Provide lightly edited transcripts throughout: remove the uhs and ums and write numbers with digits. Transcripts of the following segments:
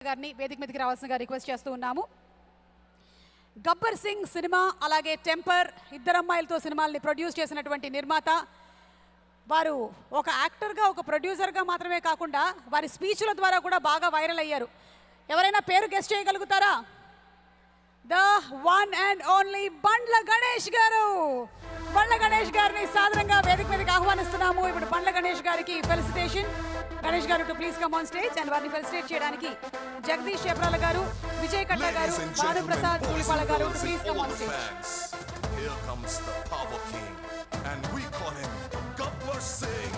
గారిని వేదిక మీదకి రావాల్సిందిగా రిక్వెస్ట్ చేస్తూ ఉన్నాము. గబ్బర్ సింగ్ సినిమా అలాగే టెంపర్ ఇద్దరు అమ్మాయిలతో సినిమాల్ని ప్రొడ్యూస్ చేసినటువంటి నిర్మాత వారు ఒక యాక్టర్గా ఒక ప్రొడ్యూసర్గా మాత్రమే కాకుండా వారి స్పీచ్ల ద్వారా కూడా బాగా వైరల్ అయ్యారు. ఎవరైనా పేరు గెస్ట్ చేయగలుగుతారా? The one and only Bandla Ganesh గారు. బండ్ల గణేష్ గారిని సాధారణంగా వేదిక మీదకి ఆహ్వానిస్తున్నాము. ఇప్పుడు బండ్ల గణేష్ గారికి ఫెలిసిటేషన్. గణేష్ గారు to please come on stage and వారిని ఫెలిసిటేట్ చేయడానికి జగదీష్ చేబ్రాల గారు, విజయ్ కట్ల గారు, భాను ప్రసాద్ ధూళిపాల గారు to please come on stage. Here comes the Power King and we call him Gabbar Singh.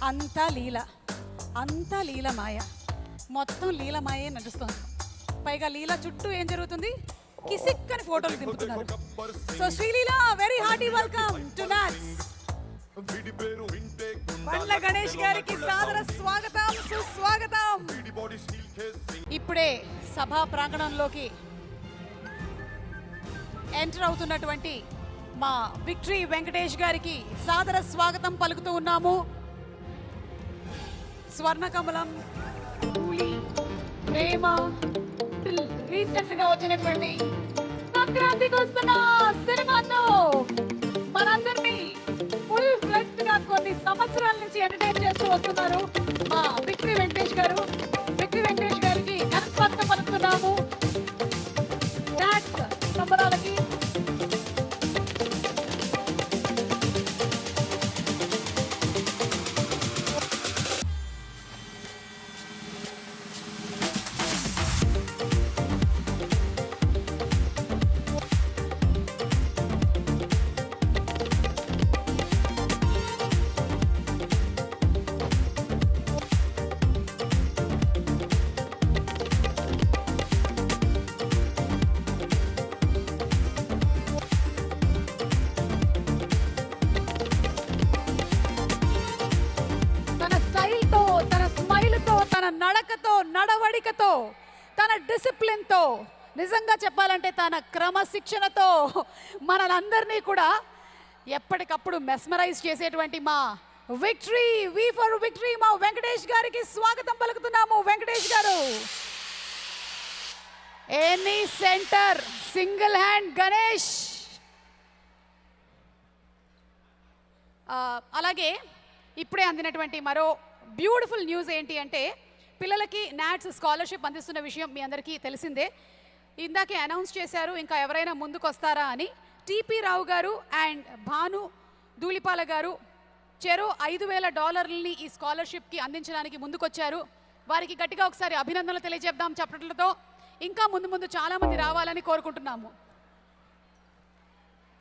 అంతా లీల, అంతా లీలమాయ, మొత్తం లీలమాయే నడుస్తుంది. పైగా లీల చుట్టూ ఏం జరుగుతుంది? కిసిక్ అని ఫోటోలు దింపుతున్నారు. So Sreeleela, very hearty welcome to NATS. Bandla Ganesh గారికి సాదర స్వాగతం, సుస్వాగతం. ఇప్పుడే సభా ప్రాంగణంలోకి ఎంటర్ అవుతున్నటువంటి మా విక్టరీ వెంకటేష్ గారికి సాదర స్వాగతం పలుకుతూ ఉన్నాము. స్వర్ణకమలం, ప్రేమ రీసెంట్ గా వచ్చినటువంటి సంక్రాంతికి వస్తున్న సినిమాతో మనందరినీ ఫుల్ ఫ్లెక్స్ గా కొన్ని సంవత్సరాల నుంచి ఎంటర్టైన్ చేస్తూ వస్తున్నారు మా విక్టరీ వెంకటేష్ గారు. విక్టరీ వెంకటేష్ గారికి స్వాగతం పలుకుతున్నాము. సంబరాలకి నడకతో, నడవడికతో, తన డిసిప్లిన్తో, నిజంగా చెప్పాలంటే తన క్రమశిక్షణతో మనలందరినీ కూడా ఎప్పటికప్పుడు మెస్మరైజ్ చేసేటువంటి మా విక్టరీ, వి ఫర్ విక్టరీ మా వెంకటేష్ గారికి స్వాగతం పలుకుతున్నాము. వెంకటేష్ గారు, any centre single hand Ganesh. అలాగే ఇప్పుడే అందినటువంటి మరో బ్యూటిఫుల్ న్యూస్ ఏంటి అంటే, పిల్లలకి నాట్స్ స్కాలర్షిప్ అందిస్తున్న విషయం మీ అందరికీ తెలిసిందే. ఇందాకే అనౌన్స్ చేశారు ఇంకా ఎవరైనా ముందుకు వస్తారా అని. టీపీ రావు గారు అండ్ భాను ధూళిపాల గారు చెరో $5,000 ఈ స్కాలర్షిప్కి అందించడానికి ముందుకొచ్చారు. వారికి గట్టిగా ఒకసారి అభినందనలు తెలియజేద్దాం చప్పట్లతో. ఇంకా ముందు చాలామంది రావాలని కోరుకుంటున్నాము.